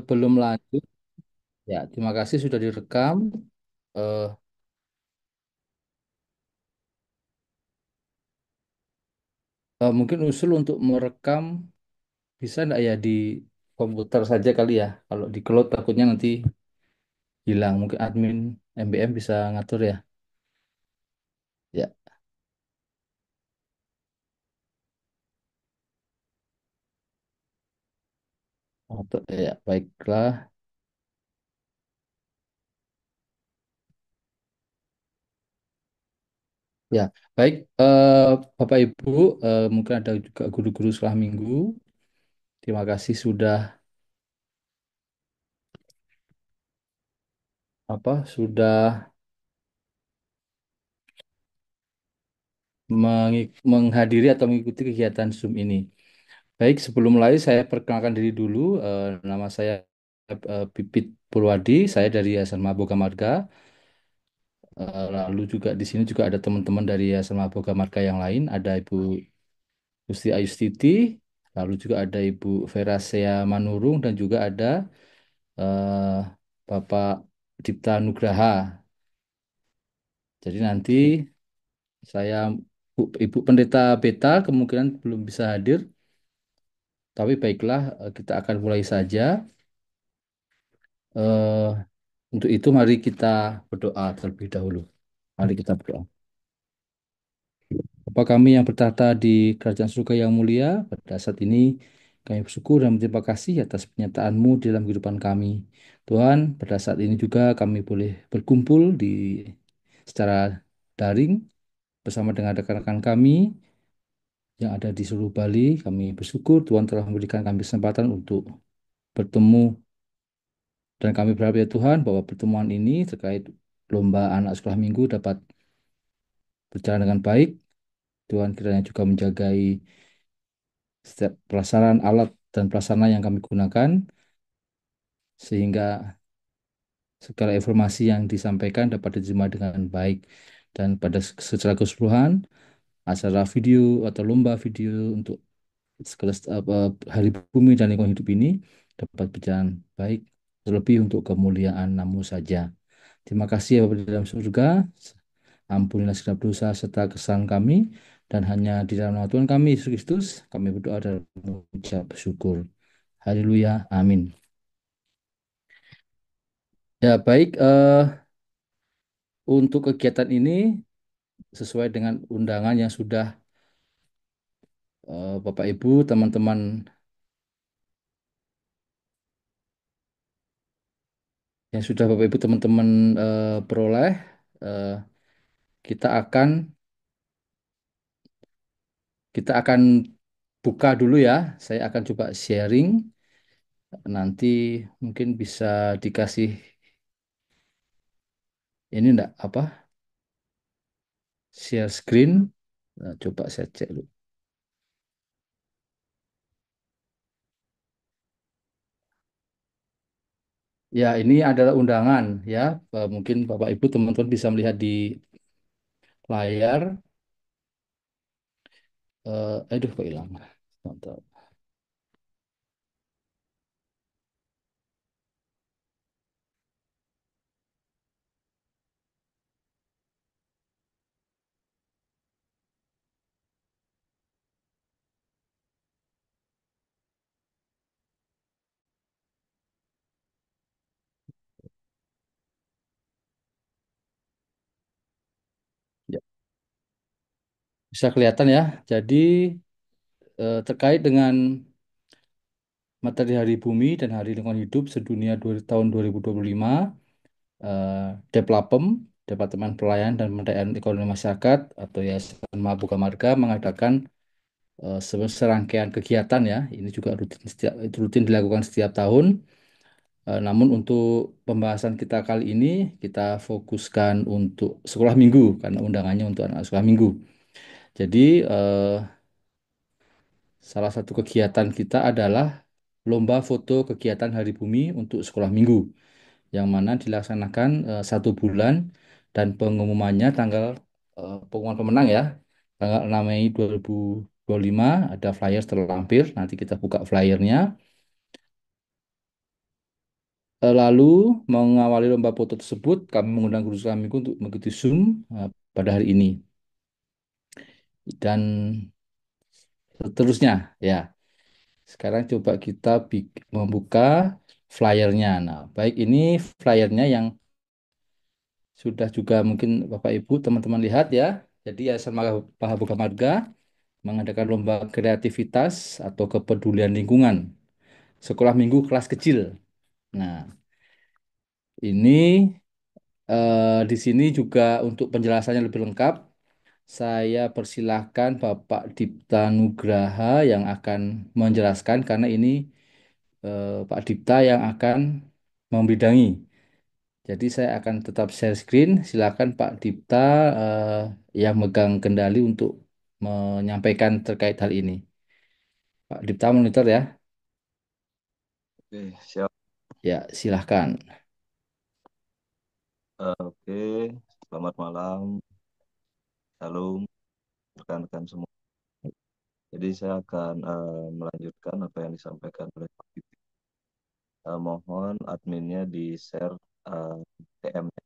sebelum lanjut, ya terima kasih sudah direkam. Eh, Mungkin usul untuk merekam bisa nggak ya di komputer saja kali ya. Kalau di cloud takutnya nanti hilang. Mungkin admin MBM bisa ngatur ya. Ya, atau ya baiklah. Ya, baik. Bapak Ibu, mungkin ada juga guru-guru sekolah minggu. Terima kasih sudah sudah menghadiri atau mengikuti kegiatan Zoom ini. Baik, sebelum mulai saya perkenalkan diri dulu. Nama saya Pipit Purwadi, saya dari Yayasan Maboga Marga. Lalu juga di sini juga ada teman-teman dari Yayasan Maboga Marga yang lain. Ada Ibu Gusti Ayustiti, lalu juga ada Ibu Vera Sea Manurung, dan juga ada eh, Bapak Dipta Nugraha. Jadi nanti saya Ibu Pendeta Beta kemungkinan belum bisa hadir, tapi baiklah kita akan mulai saja. Eh, untuk itu mari kita berdoa terlebih dahulu. Mari kita berdoa. Bapa kami yang bertahta di kerajaan surga yang mulia, pada saat ini kami bersyukur dan berterima kasih atas penyertaan-Mu di dalam kehidupan kami. Tuhan, pada saat ini juga kami boleh berkumpul secara daring bersama dengan rekan-rekan kami yang ada di seluruh Bali. Kami bersyukur Tuhan telah memberikan kami kesempatan untuk bertemu, dan kami berharap ya Tuhan bahwa pertemuan ini terkait lomba anak sekolah minggu dapat berjalan dengan baik. Tuhan kiranya juga menjagai setiap pelaksanaan alat dan prasarana yang kami gunakan, sehingga segala informasi yang disampaikan dapat diterima dengan baik. Dan pada secara keseluruhan, acara video atau lomba video untuk segala hari bumi dan lingkungan hidup ini dapat berjalan baik, terlebih untuk kemuliaan namu saja. Terima kasih ya Bapa di dalam surga. Ampunilah segala dosa serta kesalahan kami, dan hanya di dalam nama Tuhan kami Yesus Kristus kami berdoa dan mengucap syukur. Haleluya, amin. Ya baik, untuk kegiatan ini sesuai dengan undangan yang sudah Bapak Ibu teman-teman Bapak Ibu teman-teman peroleh, eh, kita akan kita akan buka dulu ya. Saya akan coba sharing. Nanti mungkin bisa dikasih ini enggak share screen. Nah, coba saya cek dulu. Ya, ini adalah undangan ya. Mungkin Bapak Ibu teman-teman bisa melihat di layar. Aduh, kok hilang. Mantap. Ya, bisa kelihatan ya. Jadi terkait dengan materi Hari Bumi dan Hari Lingkungan Hidup sedunia tahun 2025, eh, Deplapem, Departemen Pelayanan dan Pemberdayaan Ekonomi Masyarakat atau Yayasan Mabuka Marga mengadakan serangkaian kegiatan ya. Ini juga rutin dilakukan setiap tahun. Namun untuk pembahasan kita kali ini kita fokuskan untuk sekolah minggu karena undangannya untuk anak sekolah minggu. Jadi salah satu kegiatan kita adalah lomba foto kegiatan Hari Bumi untuk sekolah minggu, yang mana dilaksanakan 1 bulan, dan pengumuman pemenang ya tanggal 6 Mei 2025. Ada flyer terlampir, nanti kita buka flyernya. Lalu mengawali lomba foto tersebut, kami mengundang guru kami untuk mengikuti Zoom pada hari ini dan seterusnya. Ya, sekarang coba kita membuka flyernya. Nah, baik ini flyernya yang sudah juga mungkin Bapak Ibu teman-teman lihat ya. Jadi Yayasan Mahaboga Marga mengadakan lomba kreativitas atau kepedulian lingkungan sekolah minggu kelas kecil. Nah, ini di sini juga untuk penjelasannya lebih lengkap, saya persilahkan Bapak Dipta Nugraha yang akan menjelaskan karena ini Pak Dipta yang akan membidangi. Jadi saya akan tetap share screen. Silakan Pak Dipta eh, yang megang kendali untuk menyampaikan terkait hal ini. Pak Dipta monitor ya. Oke, siap. Ya, silahkan. Oke, selamat malam. Shalom, rekan-rekan semua. Jadi saya akan melanjutkan apa yang disampaikan oleh Pak Bibi. Mohon adminnya di-share TM-nya.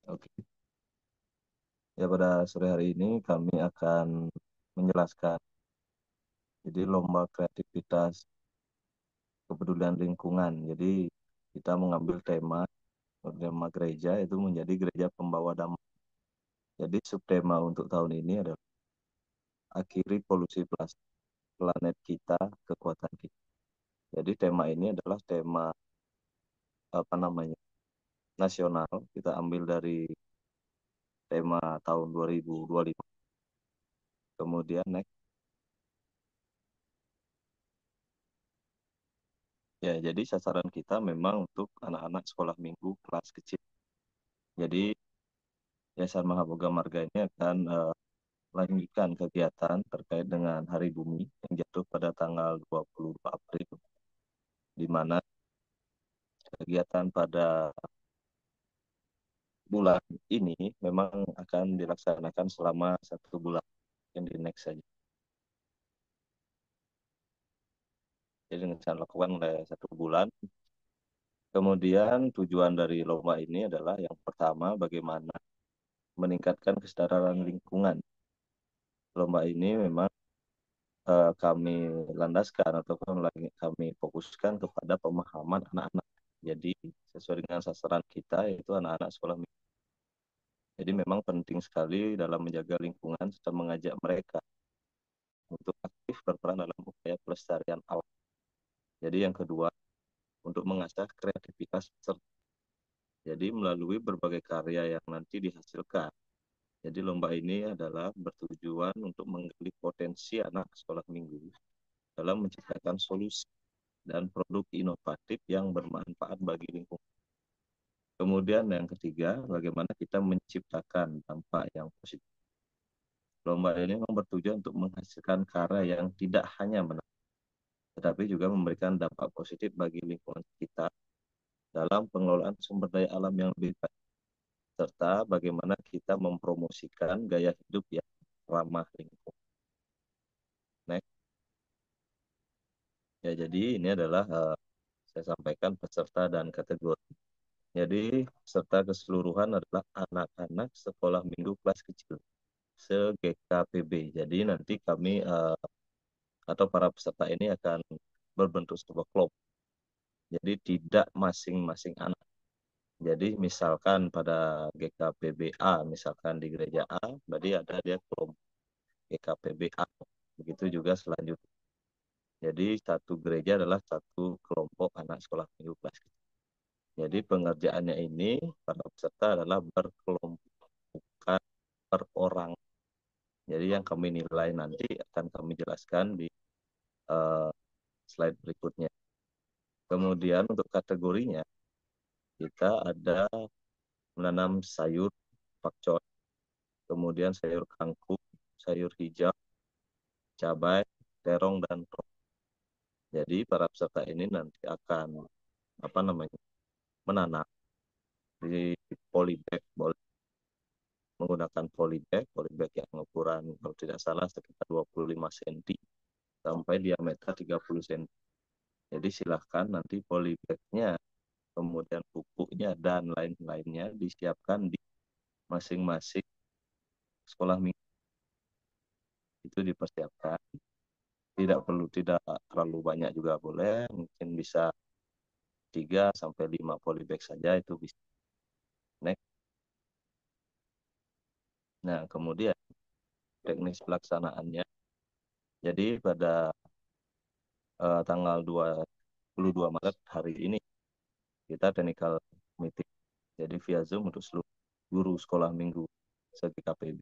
Oke. Ya, pada sore hari ini kami akan menjelaskan. Jadi lomba kreativitas kepedulian lingkungan. Jadi kita mengambil tema gereja itu menjadi gereja pembawa damai. Jadi subtema untuk tahun ini adalah akhiri polusi plastik planet kita, kekuatan kita. Jadi tema ini adalah tema apa namanya nasional. Kita ambil dari tema tahun 2025. Kemudian next. Ya, jadi sasaran kita memang untuk anak-anak sekolah minggu kelas kecil. Jadi Yayasan Mahaboga Marga ini akan melanjutkan kegiatan terkait dengan Hari Bumi yang jatuh pada tanggal 22 April, di mana kegiatan pada bulan ini memang akan dilaksanakan selama 1 bulan yang di next saja. Jadi akan lakukan oleh 1 bulan. Kemudian tujuan dari lomba ini adalah yang pertama bagaimana meningkatkan kesetaraan lingkungan. Lomba ini memang kami landaskan atau kami fokuskan kepada pemahaman anak-anak. Jadi sesuai dengan sasaran kita yaitu anak-anak sekolah minggu. Jadi memang penting sekali dalam menjaga lingkungan serta mengajak mereka untuk aktif berperan dalam upaya pelestarian alam. Jadi yang kedua untuk mengasah kreativitas peserta. Jadi melalui berbagai karya yang nanti dihasilkan. Jadi lomba ini adalah bertujuan untuk menggali potensi anak sekolah minggu dalam menciptakan solusi dan produk inovatif yang bermanfaat bagi lingkungan. Kemudian yang ketiga, bagaimana kita menciptakan dampak yang positif. Lomba ini memang bertujuan untuk menghasilkan karya yang tidak hanya menarik, tetapi juga memberikan dampak positif bagi lingkungan kita dalam pengelolaan sumber daya alam yang lebih baik, serta bagaimana kita mempromosikan gaya hidup yang ramah lingkungan. Next. Ya, jadi ini adalah saya sampaikan peserta dan kategori. Jadi peserta keseluruhan adalah anak-anak sekolah minggu kelas kecil se-GKPB. Jadi nanti kami atau para peserta ini akan berbentuk sebuah kelompok. Jadi tidak masing-masing anak. Jadi misalkan pada GKPBA, misalkan di gereja A, berarti ada dia kelompok GKPBA. Begitu juga selanjutnya. Jadi satu gereja adalah satu kelompok anak sekolah minggu kelas kecil. Jadi pengerjaannya ini para peserta adalah berkelompok, bukan per orang. Jadi yang kami nilai nanti akan kami jelaskan di uh, slide berikutnya. Kemudian untuk kategorinya, kita ada menanam sayur pakcoy, kemudian sayur kangkung, sayur hijau, cabai, terong, dan tomat. Jadi para peserta ini nanti akan apa namanya menanam di polybag, boleh menggunakan polybag yang ukuran kalau tidak salah sekitar 25 cm sampai diameter 30 cm. Jadi silahkan nanti polybagnya, kemudian pupuknya dan lain-lainnya disiapkan di masing-masing sekolah minggu, itu dipersiapkan. Tidak terlalu banyak juga boleh, mungkin bisa 3 sampai 5 polybag saja itu bisa. Next. Nah, kemudian teknis pelaksanaannya. Jadi pada tanggal 22 Maret hari ini kita technical meeting. Jadi via Zoom untuk seluruh guru sekolah minggu segi KPB.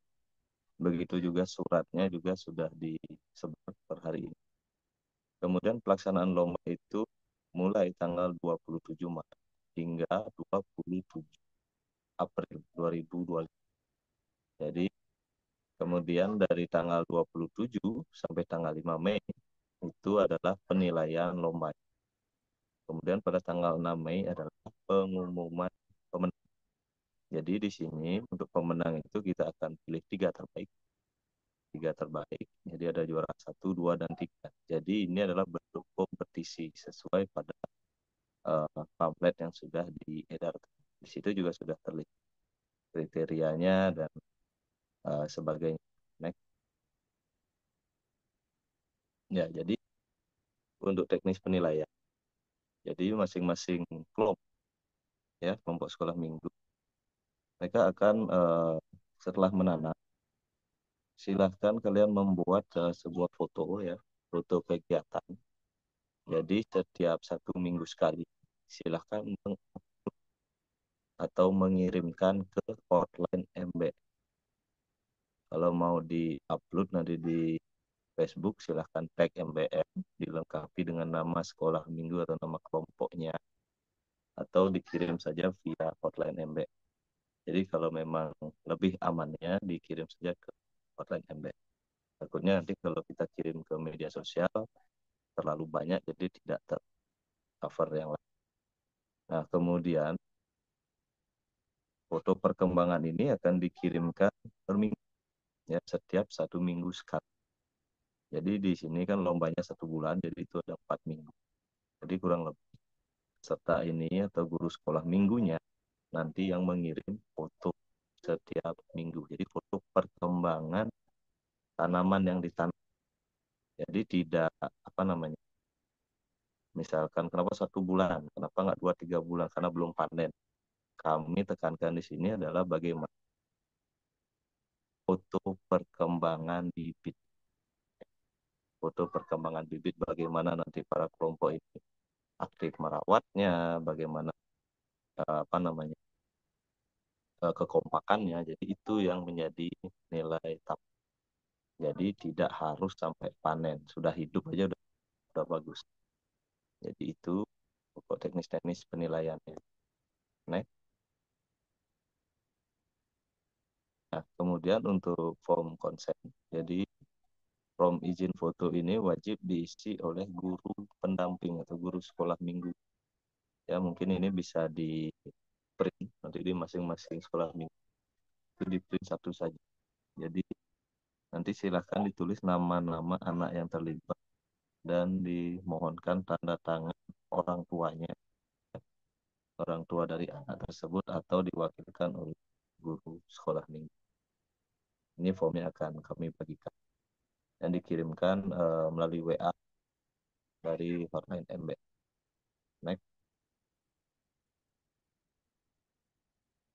Begitu juga suratnya juga sudah disebar per hari ini. Kemudian pelaksanaan lomba itu mulai tanggal 27 Maret hingga 27 April 2025. Jadi kemudian dari tanggal 27 sampai tanggal 5 Mei itu adalah penilaian lomba. Kemudian pada tanggal 6 Mei adalah pengumuman pemenang. Jadi di sini untuk pemenang itu kita akan pilih tiga terbaik. Tiga terbaik. Jadi ada juara 1, 2, dan 3. Jadi ini adalah bentuk kompetisi sesuai pada pamflet yang sudah diedarkan. Di situ juga sudah terlihat kriterianya dan sebagainya. Next. Ya, jadi untuk teknis penilaian. Jadi masing-masing kelompok ya, kelompok sekolah minggu, mereka akan setelah menanam, silahkan kalian membuat sebuah foto ya, foto kegiatan. Jadi setiap 1 minggu sekali, silahkan atau mengirimkan ke hotline MB. Kalau mau di-upload nanti di Facebook, silahkan tag MBM, dilengkapi dengan nama sekolah minggu atau nama kelompoknya, atau dikirim saja via hotline MB. Jadi kalau memang lebih amannya, dikirim saja ke hotline MB. Takutnya nanti kalau kita kirim ke media sosial, terlalu banyak, jadi tidak tercover yang lain. Nah, kemudian foto perkembangan ini akan dikirimkan per minggu, ya, setiap 1 minggu sekali. Jadi di sini kan lombanya 1 bulan, jadi itu ada 4 minggu. Jadi kurang lebih serta ini atau guru sekolah minggunya nanti yang mengirim foto setiap minggu. Jadi foto perkembangan tanaman yang ditanam. Jadi tidak apa namanya, misalkan kenapa 1 bulan, kenapa nggak 2-3 bulan, karena belum panen. Kami tekankan di sini adalah bagaimana foto perkembangan bibit. Foto perkembangan bibit, bagaimana nanti para kelompok ini aktif merawatnya, bagaimana apa namanya kekompakannya. Jadi itu yang menjadi nilai tambah. Jadi tidak harus sampai panen, sudah hidup aja udah bagus. Jadi itu pokok teknis-teknis penilaiannya. Next. Nah, kemudian untuk form consent. Jadi form izin foto ini wajib diisi oleh guru pendamping atau guru sekolah minggu. Ya, mungkin ini bisa di print nanti di masing-masing sekolah minggu. Itu di print satu saja. Jadi nanti silahkan ditulis nama-nama anak yang terlibat dan dimohonkan tanda tangan orang tuanya, orang tua dari anak tersebut atau diwakilkan oleh guru sekolah minggu. Ini formnya akan kami bagikan dan dikirimkan melalui WA dari hotline MB. Next.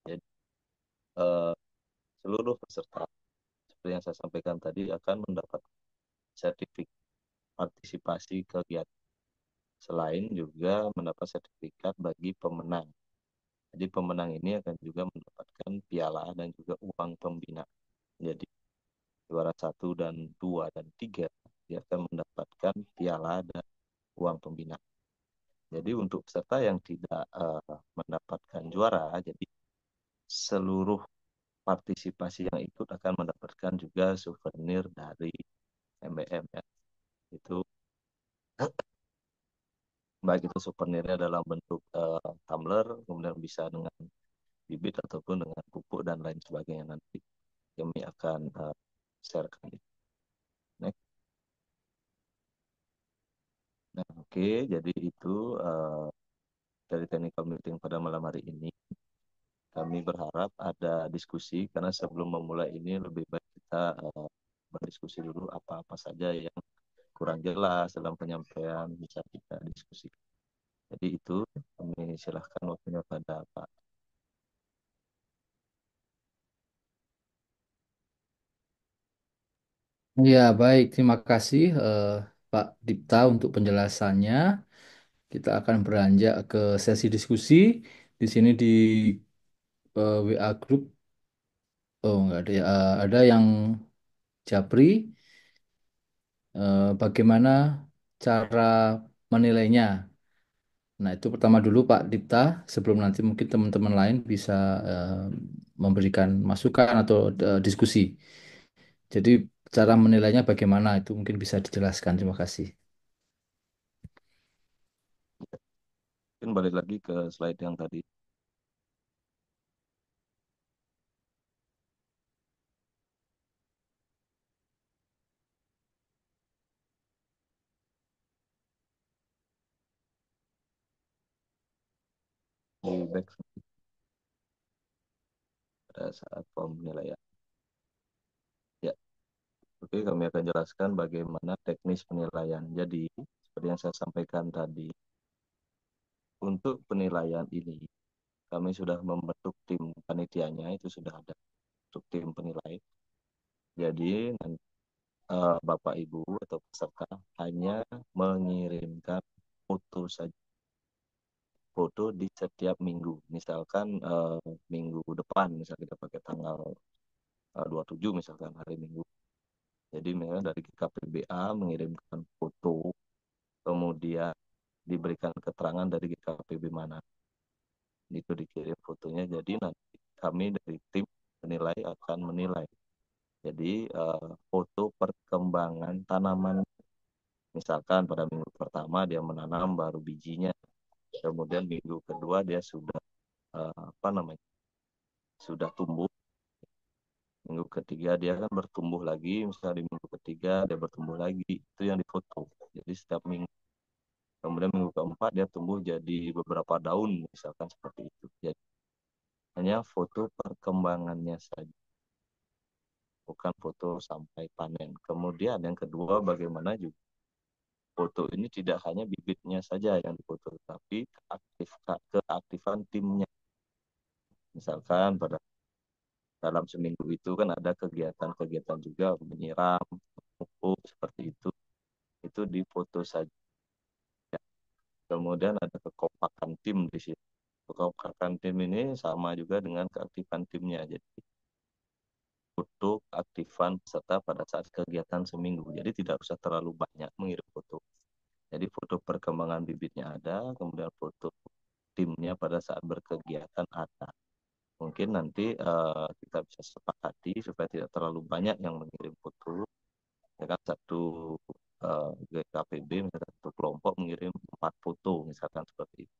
Jadi eh, seluruh peserta seperti yang saya sampaikan tadi akan mendapat sertifikat partisipasi kegiatan. Selain juga mendapat sertifikat bagi pemenang. Jadi pemenang ini akan juga mendapatkan piala dan juga uang pembina. Jadi juara 1 dan 2 dan 3 dia akan mendapatkan piala dan uang pembina. Jadi untuk peserta yang tidak mendapatkan juara, jadi seluruh partisipasi yang ikut akan mendapatkan juga souvenir dari MBM ya. Itu baik itu souvenirnya dalam bentuk tumbler, kemudian bisa dengan bibit ataupun dengan pupuk dan lain sebagainya. Nanti kami akan sharekan itu. Next. Nah, oke, jadi itu dari technical meeting pada malam hari ini. Kami berharap ada diskusi karena sebelum memulai ini lebih baik kita berdiskusi dulu apa-apa saja yang kurang jelas dalam penyampaian bisa kita diskusi. Jadi itu kami silahkan waktunya pada Pak. Ya, baik. Terima kasih Pak Dipta untuk penjelasannya. Kita akan beranjak ke sesi diskusi. Di sini di WA Group, oh nggak ada ya. Ada yang Japri. Bagaimana cara menilainya? Nah, itu pertama dulu Pak Dipta, sebelum nanti mungkin teman-teman lain bisa eh, memberikan masukan atau diskusi. Jadi cara menilainya bagaimana itu mungkin bisa dijelaskan. Terima kasih. Mungkin balik lagi ke slide yang tadi. Di back pada saat penilaian. Ya, oke, kami akan jelaskan bagaimana teknis penilaian. Jadi, seperti yang saya sampaikan tadi, untuk penilaian ini, kami sudah membentuk tim panitianya, itu sudah ada untuk tim penilai. Jadi, Bapak Ibu atau peserta hanya mengirimkan foto saja, foto di setiap minggu. Misalkan minggu depan, misalnya kita pakai tanggal 27 misalkan hari Minggu. Jadi misalnya dari GKPBA mengirimkan foto, kemudian diberikan keterangan dari GKPB mana. Itu dikirim fotonya. Jadi nanti kami dari tim penilai akan menilai. Jadi foto perkembangan tanaman. Misalkan pada minggu pertama dia menanam baru bijinya, kemudian minggu kedua dia sudah apa namanya sudah tumbuh, minggu ketiga dia kan bertumbuh lagi, misalnya di minggu ketiga dia bertumbuh lagi, itu yang difoto. Jadi setiap minggu, kemudian minggu keempat dia tumbuh jadi beberapa daun, misalkan seperti itu. Jadi hanya foto perkembangannya saja, bukan foto sampai panen. Kemudian yang kedua, bagaimana juga foto ini tidak hanya bibitnya saja yang difoto, tapi keaktifan timnya. Misalkan pada dalam seminggu itu kan ada kegiatan-kegiatan juga menyiram, pupuk seperti itu difoto saja. Kemudian ada kekompakan tim di situ. Kekompakan tim ini sama juga dengan keaktifan timnya. Jadi foto keaktifan peserta pada saat kegiatan seminggu. Jadi tidak usah terlalu banyak mengirim foto. Jadi foto perkembangan bibitnya ada, kemudian foto timnya pada saat berkegiatan ada. Mungkin nanti kita bisa sepakati supaya tidak terlalu banyak yang mengirim foto. Ya kan satu GKPB misalkan satu kelompok mengirim 4 foto misalkan seperti itu.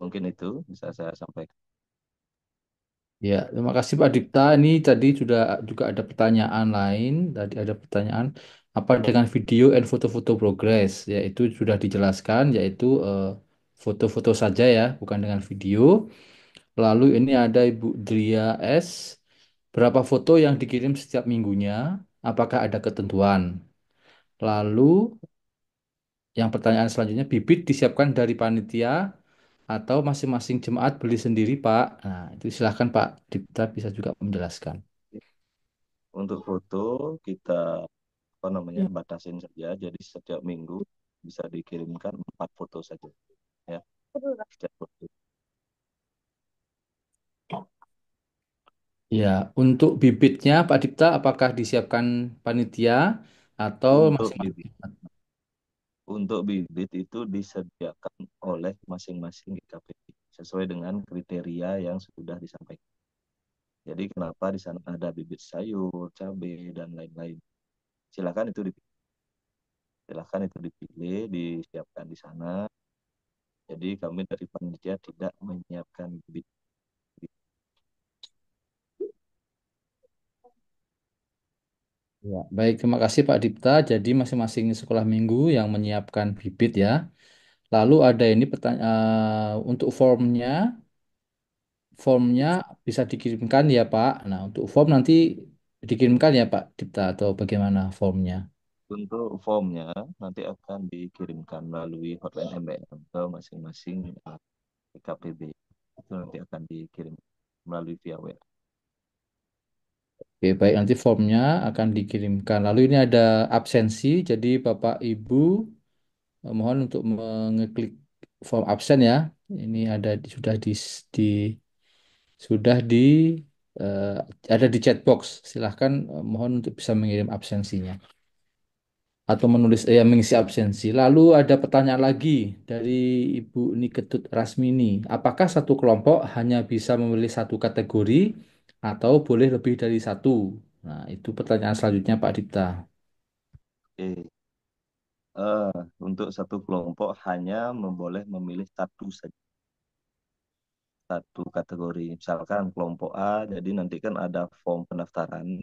Mungkin itu bisa saya sampaikan. Ya, terima kasih Pak Dipta. Ini tadi sudah juga ada pertanyaan lain. Tadi ada pertanyaan apa dengan video dan foto-foto progres? Yaitu sudah dijelaskan, yaitu foto-foto saja ya, bukan dengan video. Lalu ini ada Ibu Dria S. Berapa foto yang dikirim setiap minggunya? Apakah ada ketentuan? Lalu yang pertanyaan selanjutnya, bibit disiapkan dari panitia atau masing-masing jemaat beli sendiri, Pak? Nah, itu silahkan Pak Dipta bisa juga menjelaskan. Untuk foto kita apa namanya batasin saja. Jadi setiap minggu bisa dikirimkan 4 foto saja. Ya, setiap foto. Ya, untuk bibitnya Pak Dipta apakah disiapkan panitia atau Untuk bibit, masing-masing? untuk bibit itu disediakan oleh masing-masing GKPD sesuai dengan kriteria yang sudah disampaikan. Jadi kenapa di sana ada bibit sayur, cabai dan lain-lain. silakan itu dipilih, silakan itu dipilih, disiapkan di sana. Jadi kami dari panitia tidak menyiapkan bibit. Ya, baik, terima kasih Pak Dipta. Jadi masing-masing sekolah minggu yang menyiapkan bibit ya. Lalu ada ini pertanyaan untuk formnya, formnya bisa dikirimkan ya Pak. Nah, untuk form nanti dikirimkan ya Pak Dipta atau bagaimana formnya? Untuk formnya nanti akan dikirimkan melalui hotline MBM ke masing-masing KPB. Itu nanti akan dikirim melalui via WA. Oke, baik nanti formnya akan dikirimkan. Lalu ini ada absensi, jadi Bapak Ibu mohon untuk mengeklik form absen ya. Ini di sudah di eh, ada di chat box. Silahkan mohon untuk bisa mengirim absensinya atau menulis mengisi absensi. Lalu ada pertanyaan lagi dari Ibu Niketut Rasmini. Apakah satu kelompok hanya bisa memilih satu kategori atau boleh lebih dari satu? Nah, itu pertanyaan selanjutnya Pak Dipta. Oke. Eh, untuk satu kelompok hanya memboleh memilih satu saja, satu kategori. Misalkan kelompok A, jadi nanti kan ada form pendaftaran.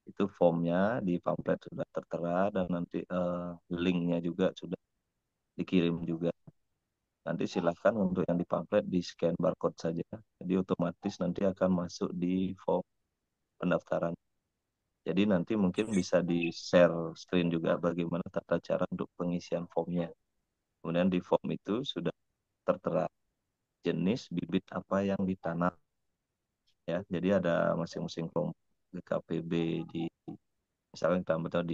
Itu formnya di pamflet sudah tertera dan nanti linknya juga sudah dikirim juga. Nanti silahkan untuk yang di pamflet di scan barcode saja. Jadi otomatis nanti akan masuk di form pendaftaran. Jadi nanti mungkin bisa di-share screen juga bagaimana tata cara untuk pengisian formnya. Kemudian di form itu sudah tertera jenis bibit apa yang ditanam ya. Jadi ada masing-masing kelompok BKPB di misalkan kita ambil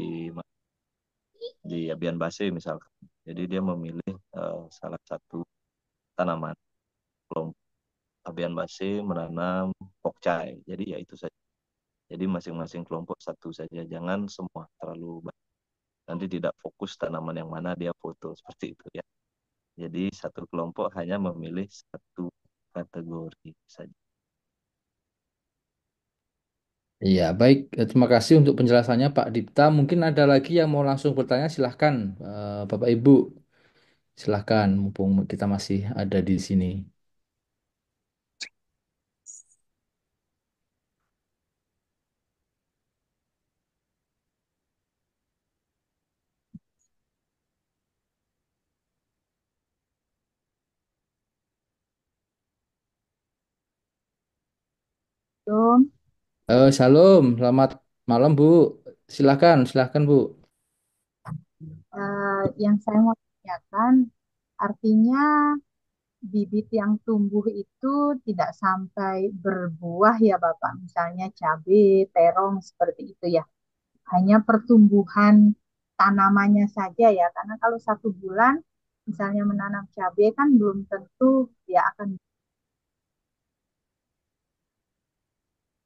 di Abian Base misalkan. Jadi dia memilih salah satu tanaman. Kelompok Abian Base menanam pokcai. Jadi ya itu saja. Jadi masing-masing kelompok satu saja, jangan semua terlalu banyak. Nanti tidak fokus tanaman yang mana dia foto seperti itu ya. Jadi satu kelompok hanya memilih satu kategori saja. Iya, baik. Terima kasih untuk penjelasannya Pak Dipta. Mungkin ada lagi yang mau langsung bertanya, silahkan Bapak Ibu. Silahkan, mumpung kita masih ada di sini. Belum. Shalom, selamat malam Bu. Silahkan, silahkan Bu. Yang saya mau tanyakan, artinya bibit yang tumbuh itu tidak sampai berbuah ya Bapak, misalnya cabai, terong seperti itu ya. Hanya pertumbuhan tanamannya saja ya, karena kalau 1 bulan misalnya menanam cabai kan belum tentu dia akan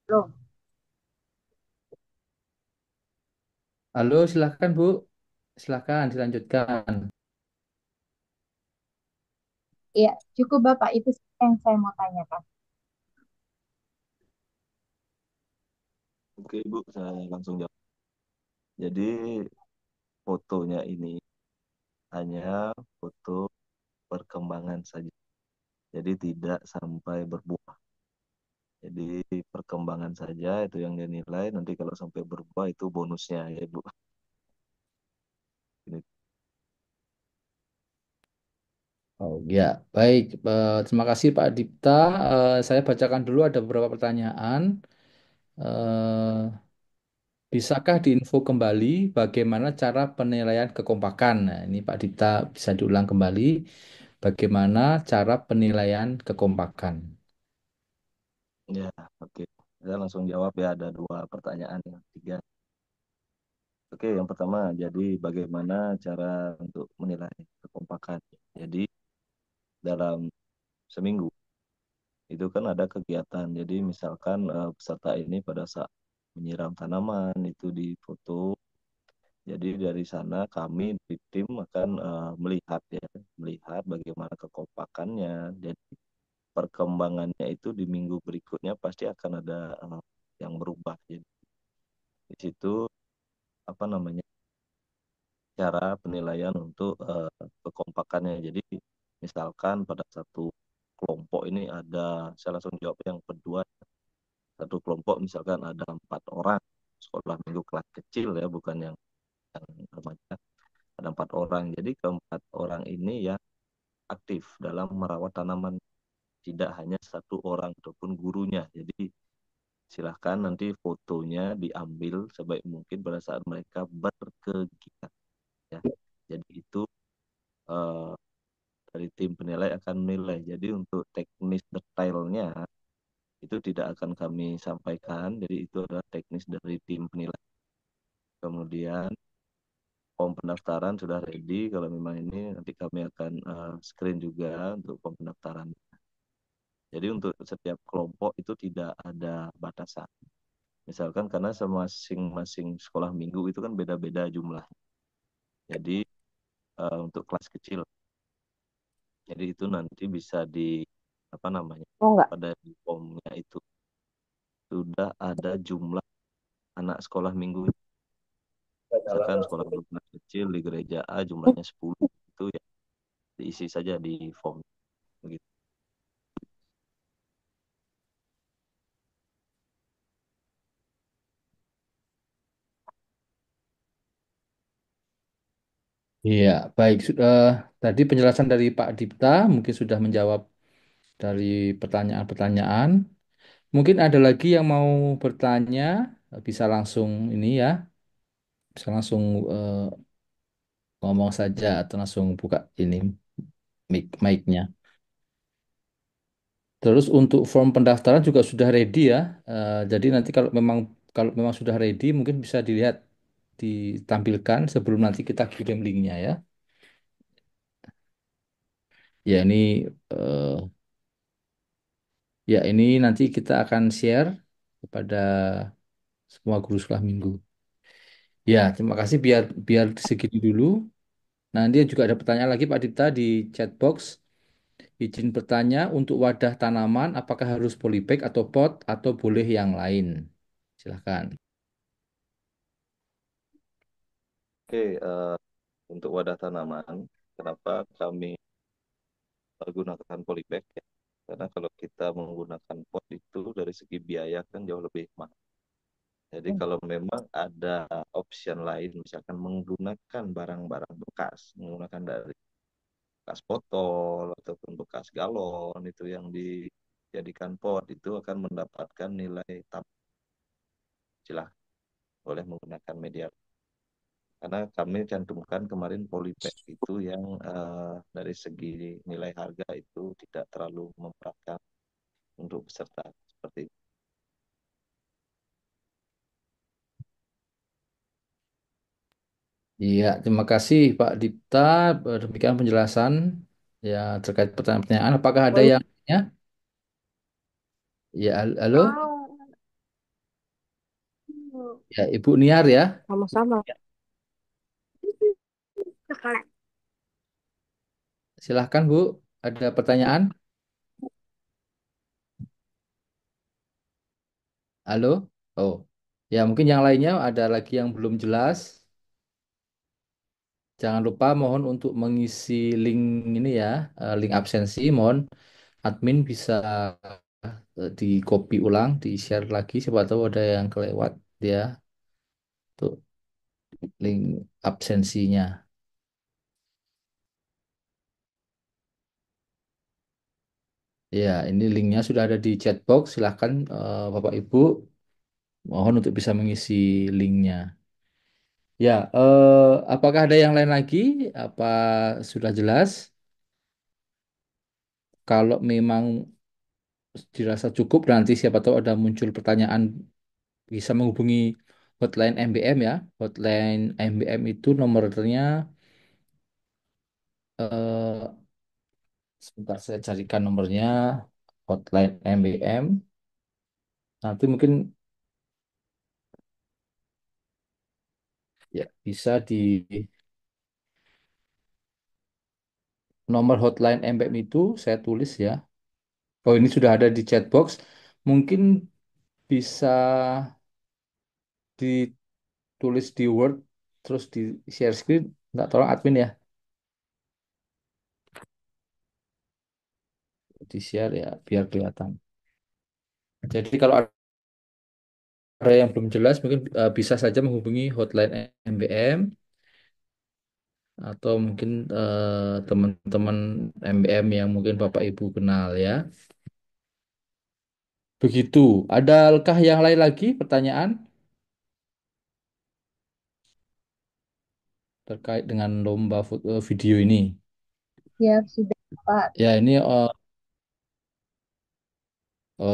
belum. Halo, silahkan Bu. Silahkan dilanjutkan. Iya, cukup Bapak, itu yang saya mau tanyakan. Oke Ibu, saya langsung jawab. Jadi fotonya ini hanya foto perkembangan saja. Jadi tidak sampai berbuah. Jadi perkembangan saja itu yang dinilai. Nanti kalau sampai berbuah itu bonusnya ya Ibu. Ini. Oh ya, baik. Terima kasih Pak Dipta. Saya bacakan dulu ada beberapa pertanyaan. Eh, Bisakah diinfo kembali bagaimana cara penilaian kekompakan? Nah, ini Pak Dipta bisa diulang kembali. Bagaimana cara penilaian kekompakan? Ya, oke. Saya langsung jawab ya, ada dua pertanyaan ya, tiga. Oke, yang pertama, jadi bagaimana cara untuk menilai kekompakan? Jadi dalam seminggu itu kan ada kegiatan. Jadi misalkan peserta ini pada saat menyiram tanaman itu difoto. Jadi dari sana kami di tim akan melihat ya, melihat bagaimana kekompakannya. Jadi perkembangannya itu di minggu berikutnya pasti akan ada yang berubah. Jadi di situ apa namanya cara penilaian untuk kekompakannya. Jadi misalkan pada satu kelompok ini ada, saya langsung jawab yang kedua, satu kelompok misalkan ada 4 orang sekolah minggu kelas kecil ya, bukan yang remaja, ada 4 orang. Jadi keempat orang ini ya aktif dalam merawat tanaman, tidak hanya satu orang ataupun gurunya. Jadi silahkan nanti fotonya diambil sebaik mungkin pada saat mereka berkegiatan ya. Jadi itu eh, dari tim penilai akan menilai. Jadi untuk teknis detailnya itu tidak akan kami sampaikan. Jadi itu adalah teknis dari tim penilai. Kemudian form pendaftaran sudah ready. Kalau memang ini nanti kami akan screen juga untuk form pendaftaran. Jadi untuk setiap kelompok itu tidak ada batasan. Misalkan karena masing-masing sekolah minggu itu kan beda-beda jumlah. Jadi untuk kelas kecil, jadi itu nanti bisa di apa namanya Oh enggak. pada di formnya itu sudah ada jumlah anak sekolah minggu. Misalkan sekolah minggu kelas kecil di gereja A jumlahnya 10, itu ya diisi saja di form begitu. Iya, baik. Tadi penjelasan dari Pak Dipta mungkin sudah menjawab dari pertanyaan-pertanyaan. Mungkin ada lagi yang mau bertanya, bisa langsung ini ya, bisa langsung eh, ngomong saja atau langsung buka ini mic-nya. Terus untuk form pendaftaran juga sudah ready ya. Jadi nanti kalau memang sudah ready mungkin bisa dilihat ditampilkan sebelum nanti kita kirim linknya ya. Ya eh, ini nanti kita akan share kepada semua guru sekolah minggu. Ya, terima kasih biar biar segini dulu. Nanti juga ada pertanyaan lagi Pak Dipta di chat box. Izin bertanya untuk wadah tanaman apakah harus polybag atau pot atau boleh yang lain? Silahkan. Oke, untuk wadah tanaman, kenapa kami menggunakan polybag ya? Karena kalau kita menggunakan pot itu dari segi biaya kan jauh lebih mahal. Jadi kalau memang ada option lain, misalkan menggunakan barang-barang bekas, menggunakan dari bekas botol ataupun bekas galon itu yang dijadikan pot, itu akan mendapatkan nilai tambah. Silahkan boleh menggunakan media. Karena kami cantumkan kemarin polybag itu yang dari segi nilai harga itu tidak terlalu memberatkan untuk peserta seperti itu. Iya, terima kasih Pak Dipta. Demikian penjelasan ya terkait pertanyaan-pertanyaan. Apakah ada Boleh. yang ya? Ya, halo. Oh, Ya, Ibu Niar ya. sama-sama. Coklat. Silahkan Bu. Ada pertanyaan? Halo. Oh, ya mungkin yang lainnya ada lagi yang belum jelas. Jangan lupa mohon untuk mengisi link ini ya, link absensi. Mohon admin bisa di copy ulang, di share lagi. Siapa tahu ada yang kelewat dia tuh link absensinya. Ya, ini linknya sudah ada di chat box. Silahkan Bapak Ibu mohon untuk bisa mengisi linknya. Ya, apakah ada yang lain lagi? Apa sudah jelas? Kalau memang dirasa cukup, nanti siapa tahu ada muncul pertanyaan bisa menghubungi hotline MBM ya. Hotline MBM itu nomornya eh, sebentar saya carikan nomornya hotline MBM. Nanti mungkin ya bisa di nomor hotline MBM itu saya tulis ya. Oh ini sudah ada di chat box. Mungkin bisa ditulis tulis di Word terus di share screen, nggak tolong admin ya, di share ya biar kelihatan. Jadi kalau ada yang belum jelas mungkin bisa saja menghubungi hotline MBM atau mungkin teman-teman MBM yang mungkin Bapak Ibu kenal ya. Begitu. Adakah yang lain lagi pertanyaan terkait dengan lomba video ini? Ya, sudah Pak. Ya ini oh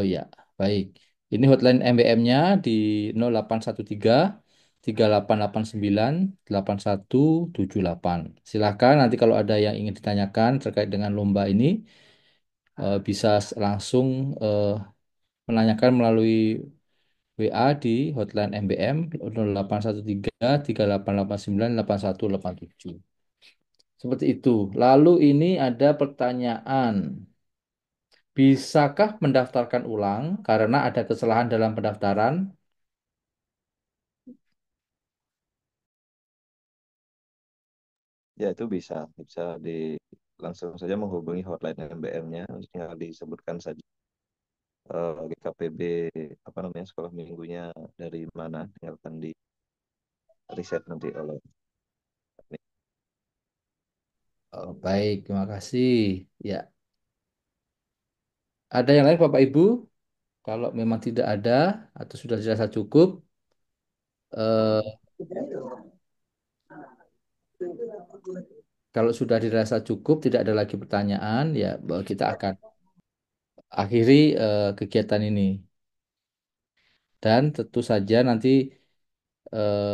ya, baik. Ini hotline MBM-nya di 0813 3889 8178. Silakan nanti kalau ada yang ingin ditanyakan terkait dengan lomba ini bisa langsung eh, menanyakan melalui WA di hotline MBM 0813 3889 8187. Seperti itu. Lalu ini ada pertanyaan. Bisakah mendaftarkan ulang karena ada kesalahan dalam pendaftaran? Ya, itu bisa. Bisa di langsung saja menghubungi hotline MBM-nya. Tinggal disebutkan saja GKPB apa namanya sekolah minggunya dari mana. Tinggal akan di riset nanti oleh admin. Oh, baik, terima kasih. Ya, ada yang lain Bapak Ibu? Kalau memang tidak ada atau sudah dirasa cukup, eh, kalau sudah dirasa cukup, tidak ada lagi pertanyaan, ya bahwa kita akan akhiri kegiatan ini. Dan tentu saja nanti eh,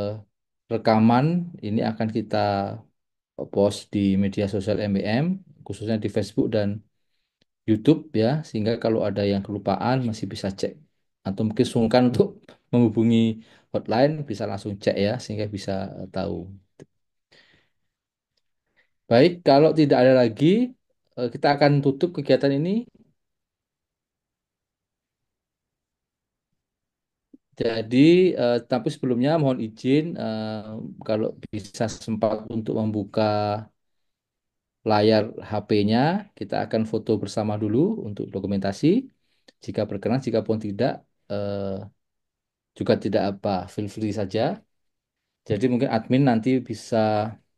rekaman ini akan kita post di media sosial MBM, khususnya di Facebook dan YouTube ya, sehingga kalau ada yang kelupaan masih bisa cek atau mungkin sungkan untuk menghubungi hotline bisa langsung cek ya, sehingga bisa tahu. Baik, kalau tidak ada lagi, kita akan tutup kegiatan ini. Jadi, tapi sebelumnya mohon izin kalau bisa sempat untuk membuka layar HP-nya, kita akan foto bersama dulu untuk dokumentasi. Jika berkenan, jika pun tidak, juga tidak apa, feel free saja. Jadi mungkin admin nanti bisa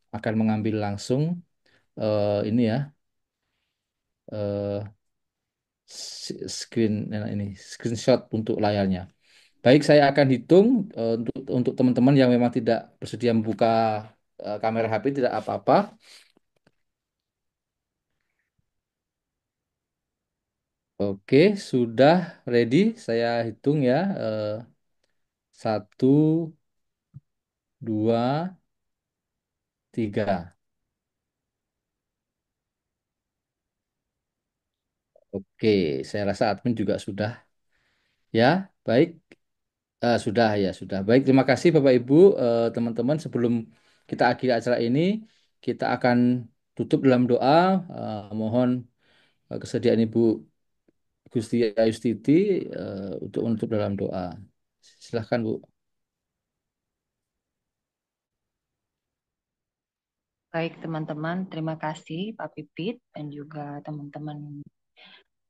akan mengambil langsung ini ya eh, ini screenshot untuk layarnya. Baik, saya akan hitung untuk teman-teman yang memang tidak bersedia membuka kamera HP tidak apa-apa. Oke, sudah ready. Saya hitung ya. Satu, dua, tiga. Oke, saya rasa admin juga sudah ya. Baik. Sudah ya, sudah. Baik, terima kasih Bapak Ibu, teman-teman. Sebelum kita akhiri acara ini, kita akan tutup dalam doa. Mohon kesediaan Ibu Gusti Ayustiti untuk menutup dalam doa. Silahkan Bu. Baik teman-teman, terima kasih Pak Pipit dan juga teman-teman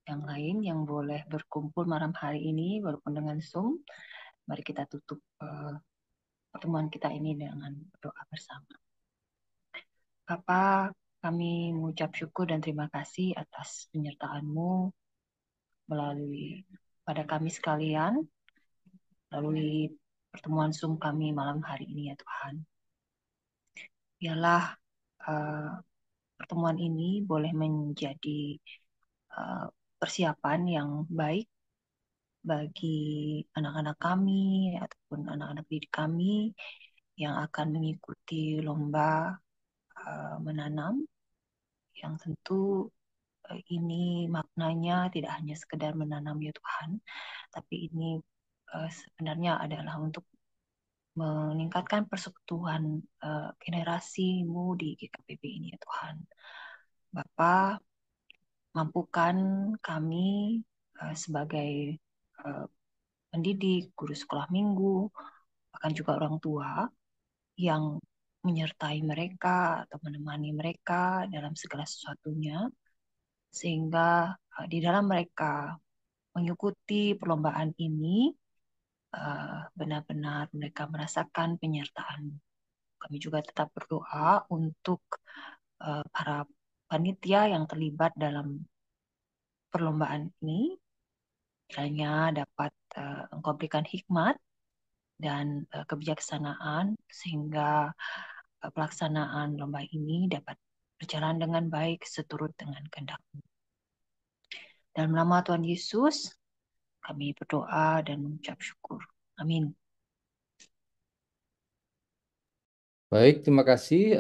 yang lain yang boleh berkumpul malam hari ini walaupun dengan Zoom. Mari kita tutup pertemuan kita ini dengan doa bersama. Bapak, kami mengucap syukur dan terima kasih atas penyertaan-Mu melalui pada kami sekalian, melalui pertemuan Zoom kami malam hari ini ya Tuhan. Biarlah pertemuan ini boleh menjadi persiapan yang baik bagi anak-anak kami ataupun anak-anak didik kami yang akan mengikuti lomba menanam yang tentu ini maknanya tidak hanya sekedar menanam ya Tuhan, tapi ini sebenarnya adalah untuk meningkatkan persekutuan generasimu di GKPB ini ya Tuhan. Bapak, mampukan kami sebagai pendidik, guru sekolah minggu, bahkan juga orang tua yang menyertai mereka atau menemani mereka dalam segala sesuatunya, sehingga di dalam mereka mengikuti perlombaan ini, benar-benar mereka merasakan penyertaan. Kami juga tetap berdoa untuk para panitia yang terlibat dalam perlombaan ini, kiranya dapat Engkau berikan hikmat dan kebijaksanaan sehingga pelaksanaan lomba ini dapat berjalan dengan baik seturut dengan kehendak. Dalam nama Tuhan Yesus, kami berdoa dan mengucap syukur. Amin. Baik, terima kasih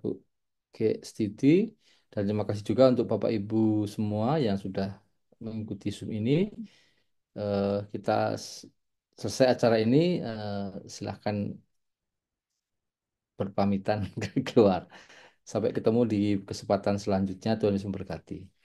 Bu G. Stiti, dan terima kasih juga untuk Bapak Ibu semua yang sudah mengikuti Zoom ini. Kita selesai acara ini, silahkan berpamitan keluar. Sampai ketemu di kesempatan selanjutnya. Tuhan Yesus memberkati.